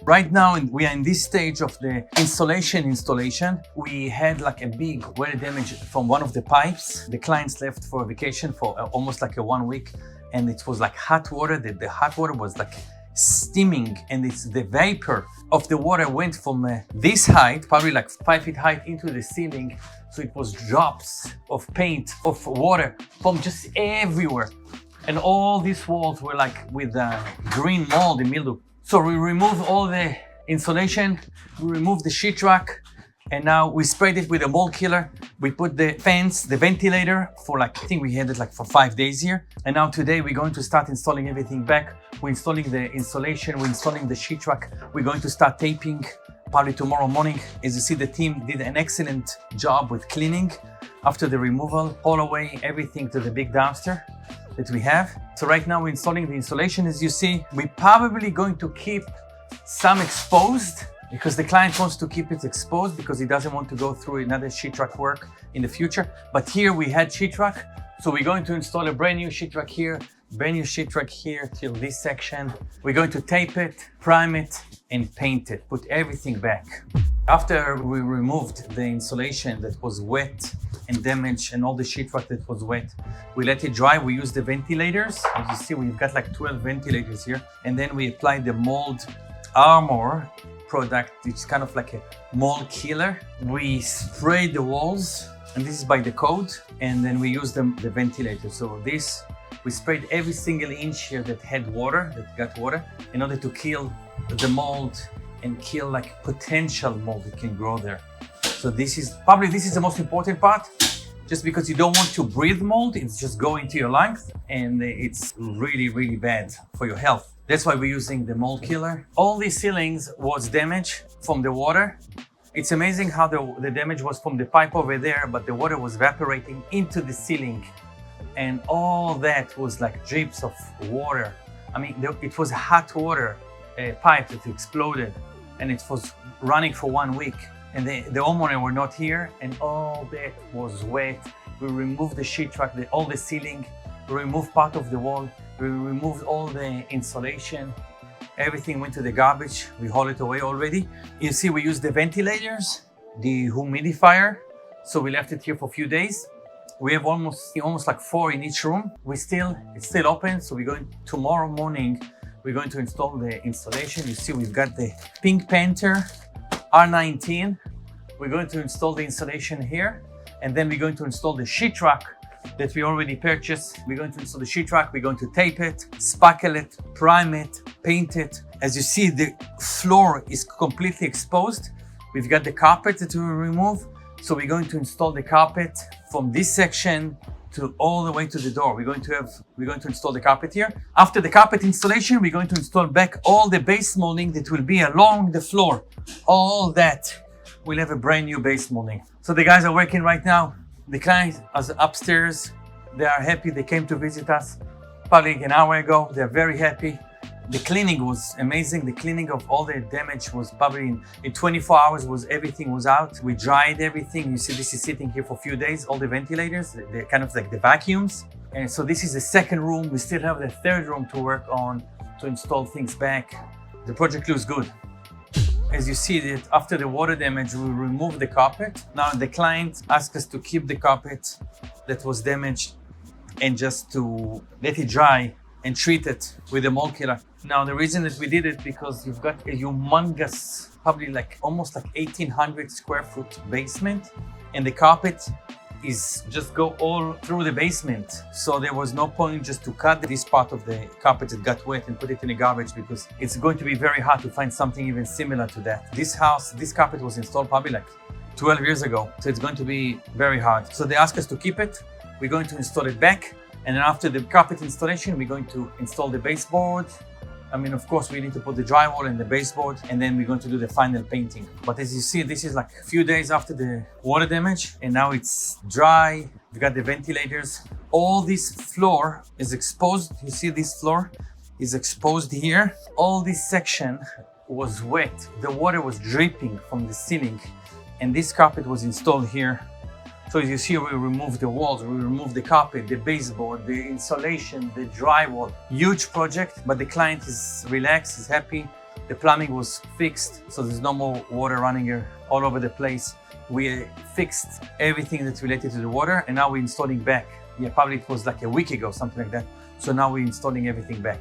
Right now, we are in this stage of the installation. We had like a big weather damage from one of the pipes. The clients left for vacation for almost like a 1 week, and it was like hot water. The hot water was like steaming, and it's the vapor of the water went from this height, probably like 5 feet height, into the ceiling. So it was drops of paint, of water from just everywhere. And all these walls were like with green mold and mildew. So we removed all the insulation, we removed the sheetrock, and now we sprayed it with a mold killer. We put the fans, the ventilator for like, I think we had it like for 5 days here. And now today we're going to start installing everything back. We're installing the insulation, we're installing the sheetrock. We're going to start taping probably tomorrow morning. As you see, the team did an excellent job with cleaning after the removal, all away everything to the big dumpster that we have. So right now we're installing the insulation. As you see, we're probably going to keep some exposed because the client wants to keep it exposed because he doesn't want to go through another sheetrock work in the future. But here we had sheetrock, so we're going to install a brand new sheetrock here, brand new sheetrock here till this section. We're going to tape it, prime it, and paint it, put everything back. After we removed the insulation that was wet and damaged and all the sheetrock that was wet, we let it dry. We used the ventilators. As you see, we've got like 12 ventilators here. And then we applied the mold armor product, which is kind of like a mold killer. We sprayed the walls, and this is by the code. And then we used the ventilator. So this, we sprayed every single inch here that had water, that got water, in order to kill the mold and kill like potential mold that can grow there. So this is the most important part, just because you don't want to breathe mold. It's just going to your lungs, and it's really, really bad for your health. That's why we're using the mold killer. All these ceilings was damaged from the water. It's amazing how the damage was from the pipe over there, but the water was evaporating into the ceiling, and all that was like drips of water. I mean, it was hot water pipe that exploded, and it was running for 1 week. And the homeowner were not here, and all that was wet. We removed the sheetrock, all the ceiling, we removed part of the wall, we removed all the insulation. Everything went to the garbage. We hauled it away already. You see, we used the ventilators, the humidifier. So we left it here for a few days. We have almost like 4 in each room. It's still open. So we're going tomorrow morning. We're going to install the installation. You see, we've got the Pink Panther R19. We're going to install the installation here, and then we're going to install the sheetrock that we already purchased. We're going to install the sheetrock. We're going to tape it, spackle it, prime it, paint it. As you see, the floor is completely exposed. We've got the carpet that we will remove. So we're going to install the carpet from this section to all the way to the door. We're going to install the carpet here. After the carpet installation, we're going to install back all the base molding that will be along the floor. All that will have a brand new base molding. So the guys are working right now. The client is upstairs. They are happy. They came to visit us probably an hour ago. They're very happy. The cleaning was amazing. The cleaning of all the damage was probably in 24 hours everything was out. We dried everything. You see, this is sitting here for a few days. All the ventilators, they're kind of like the vacuums. And so this is the second room. We still have the third room to work on to install things back. The project looks good. As you see that after the water damage, we removed the carpet. Now the client asked us to keep the carpet that was damaged and just to let it dry and treat it with a mold killer. Now the reason that we did it, because you've got a humongous, probably like almost like 1,800 square foot basement, and the carpet is just go all through the basement. So there was no point just to cut this part of the carpet that got wet and put it in the garbage, because it's going to be very hard to find something even similar to that. This carpet was installed probably like 12 years ago. So it's going to be very hard. So they asked us to keep it. We're going to install it back. And then after the carpet installation, we're going to install the baseboard. I mean, of course, we need to put the drywall and the baseboard, and then we're going to do the final painting. But as you see, this is like a few days after the water damage, and now it's dry. We've got the ventilators. All this floor is exposed. You see this floor is exposed here. All this section was wet. The water was dripping from the ceiling, and this carpet was installed here. So as you see, we removed the walls, we removed the carpet, the baseboard, the insulation, the drywall. Huge project, but the client is relaxed, is happy. The plumbing was fixed, so there's no more water running here all over the place. We fixed everything that's related to the water, and now we're installing back. Yeah, probably it was like a week ago, something like that. So now we're installing everything back.